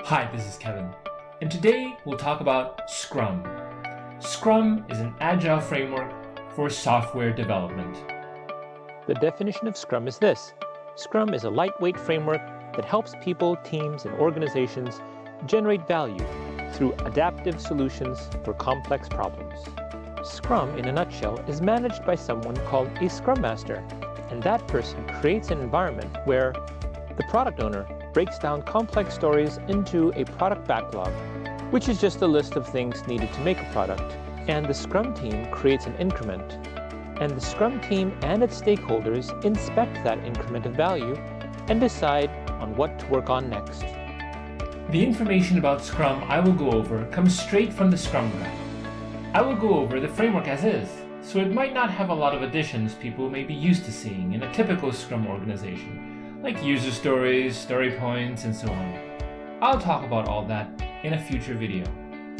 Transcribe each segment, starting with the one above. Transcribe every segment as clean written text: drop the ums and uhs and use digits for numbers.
Hi, this is Kevin, and today we'll talk about Scrum. Scrum is an agile framework for software development. The definition of Scrum is this. Scrum is a lightweight framework that helps people, teams, and organizations generate value through adaptive solutions for complex problems. Scrum, in a nutshell, is managed by someone called a Scrum Master, and that person creates an environment where the product owner breaks down complex stories into a product backlog, which is just a list of things needed to make a product, and the Scrum team creates an increment, and the Scrum team and its stakeholders inspect that increment of value and decide on what to work on next. The information about Scrum I will go over comes straight from the Scrum Guide. I will go over the framework as is, so it might not have a lot of additions people may be used to seeing in a typical Scrum organization, like user stories, story points, and so on. I'll talk about all that in a future video.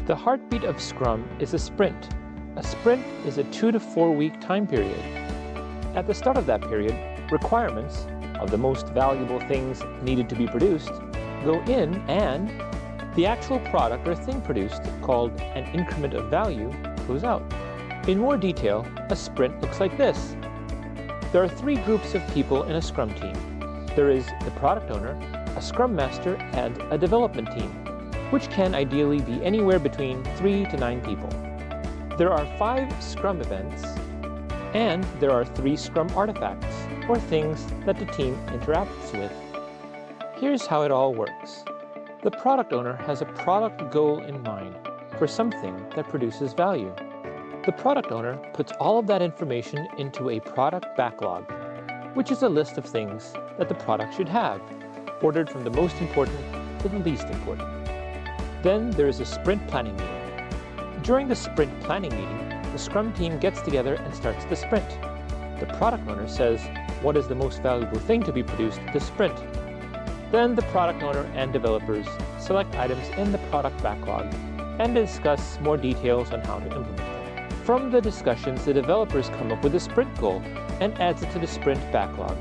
The heartbeat of Scrum is a sprint. A sprint is a 2 to 4 week time period. At the start of that period, requirements of the most valuable things needed to be produced go in, and the actual product or thing produced, called an increment of value, goes out. In more detail, a sprint looks like this. There are 3 groups of people in a Scrum team. There is the product owner, a Scrum Master, and a development team, which can ideally be anywhere between 3 to 9 people. There are 5 Scrum events, and there are 3 Scrum artifacts, or things that the team interacts with. Here's how it all works. The product owner has a product goal in mind for something that produces value. The product owner puts all of that information into a product backlog, which is a list of things that the product should have, ordered from the most important to the least important. Then there is a sprint planning meeting. During the sprint planning meeting, the Scrum team gets together and starts the sprint. The product owner says, what is the most valuable thing to be produced this sprint? Then the product owner and developers select items in the product backlog and discuss more details on how to implement them. From the discussions, the developers come up with a sprint goal and adds it to the sprint backlog.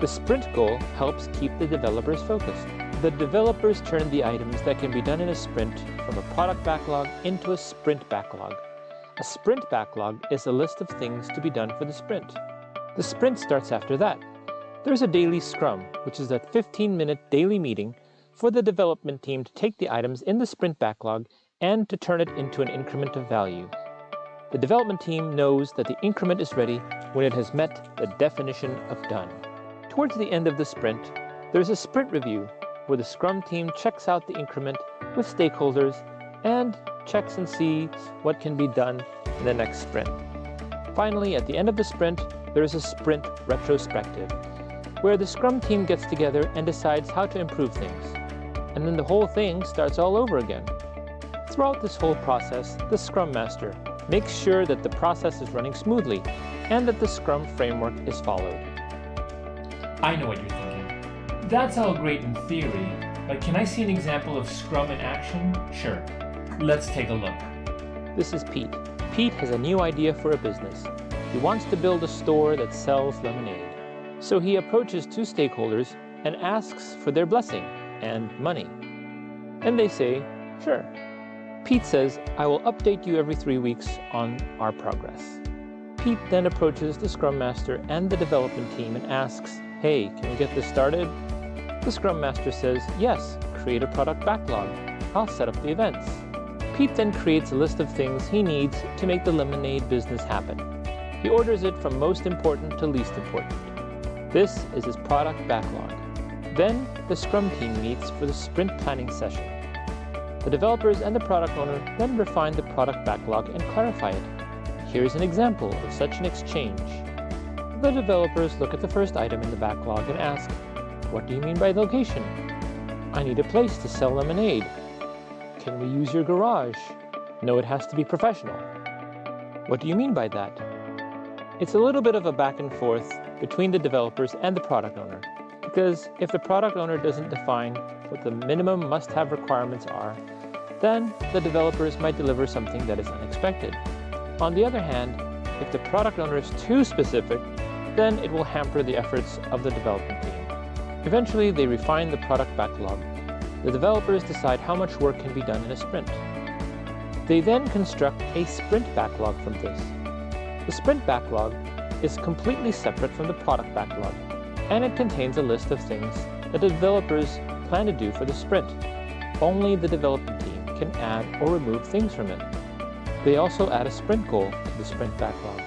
The sprint goal helps keep the developers focused. The developers turn the items that can be done in a sprint from a product backlog into a sprint backlog. A sprint backlog is a list of things to be done for the sprint. The sprint starts after that. There's a daily Scrum, which is a 15-minute daily meeting for the development team to take the items in the sprint backlog and to turn it into an increment of value. The development team knows that the increment is ready when it has met the definition of done. Towards the end of the sprint, there's a sprint review where the Scrum team checks out the increment with stakeholders and checks and sees what can be done in the next sprint. Finally, at the end of the sprint, there is a sprint retrospective, where the Scrum team gets together and decides how to improve things. And then the whole thing starts all over again. Throughout this whole process, the Scrum Master makes sure that the process is running smoothly and that the Scrum framework is followed. I know what you're thinking. That's all great in theory, but can I see an example of Scrum in action? Sure. Let's take a look. This is Pete. Pete has a new idea for a business. He wants to build a store that sells lemonade. So he approaches 2 stakeholders and asks for their blessing and money. And they say, sure. Pete says, I will update you every 3 weeks on our progress. Pete then approaches the Scrum Master and the development team and asks, hey, can we get this started? The Scrum Master says, yes, create a product backlog. I'll set up the events. Pete then creates a list of things he needs to make the lemonade business happen. He orders it from most important to least important. This is his product backlog. Then the Scrum team meets for the sprint planning session. The developers and the product owner then refine the product backlog and clarify it. Here's an example of such an exchange. The developers look at the first item in the backlog and ask, what do you mean by location? I need a place to sell lemonade. Can we use your garage? No, it has to be professional. What do you mean by that? It's a little bit of a back and forth between the developers and the product owner, because if the product owner doesn't define what the minimum must-have requirements are, then the developers might deliver something that is unexpected. On the other hand, if the product owner is too specific, then it will hamper the efforts of the development team. Eventually, they refine the product backlog. the developers decide how much work can be done in a sprint. They then construct a sprint backlog from this. The sprint backlog is completely separate from the product backlog, and it contains a list of things that the developers plan to do for the sprint. Only the development team can add or remove things from it. They also add a sprint goal to the sprint backlog.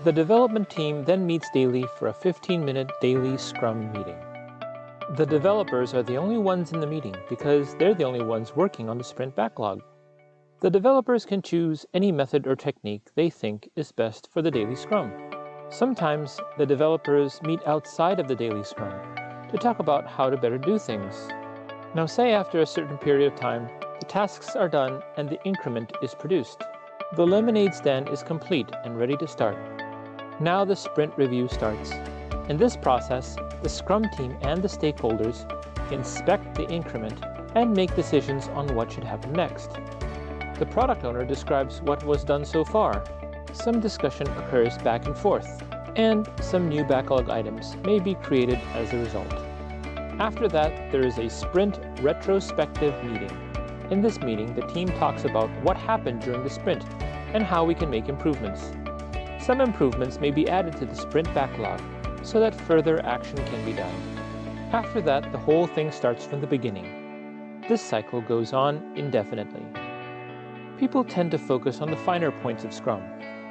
The development team then meets daily for a 15-minute daily Scrum meeting. The developers are the only ones in the meeting because they're the only ones working on the sprint backlog. The developers can choose any method or technique they think is best for the daily Scrum. Sometimes the developers meet outside of the daily Scrum to talk about how to better do things. Now say after a certain period of time, the tasks are done and the increment is produced. The lemonade stand is complete and ready to start. Now the sprint review starts. In this process, the Scrum team and the stakeholders inspect the increment and make decisions on what should happen next. The product owner describes what was done so far. Some discussion occurs back and forth, and some new backlog items may be created as a result. After that, there is a sprint retrospective meeting. In this meeting, the team talks about what happened during the sprint and how we can make improvements. Some improvements may be added to the sprint backlog so that further action can be done. After that, the whole thing starts from the beginning. This cycle goes on indefinitely. People tend to focus on the finer points of Scrum,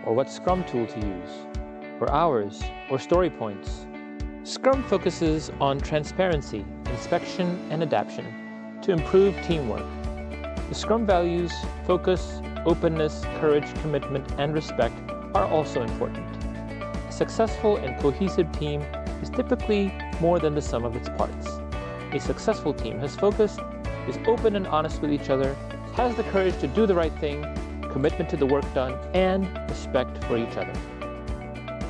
or what Scrum tool to use, or hours, or story points. Scrum focuses on transparency, inspection, and adaptation to improve teamwork. The Scrum values, focus, openness, courage, commitment, and respect are also important. A successful and cohesive team is typically more than the sum of its parts. A successful team has focus, is open and honest with each other, has the courage to do the right thing, commitment to the work done, and respect for each other.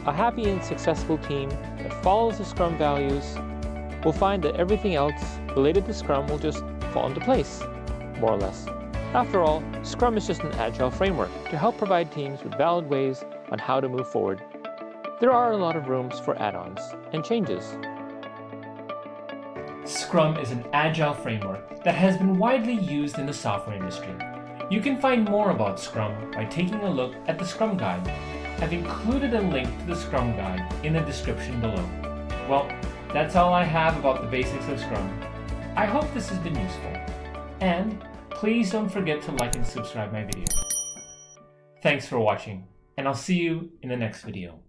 A happy and successful team that follows the Scrum values will find that everything else related to Scrum will just fall into place, more or less. After all, Scrum is just an agile framework to help provide teams with valid ways on how to move forward. There are a lot of rooms for add-ons and changes. Scrum is an agile framework that has been widely used in the software industry. You can find more about Scrum by taking a look at the Scrum Guide. I've included a link to the Scrum Guide in the description below. Well, that's all I have about the basics of Scrum. I hope this has been useful. And please don't forget to like and subscribe my video. Thanks for watching, and I'll see you in the next video.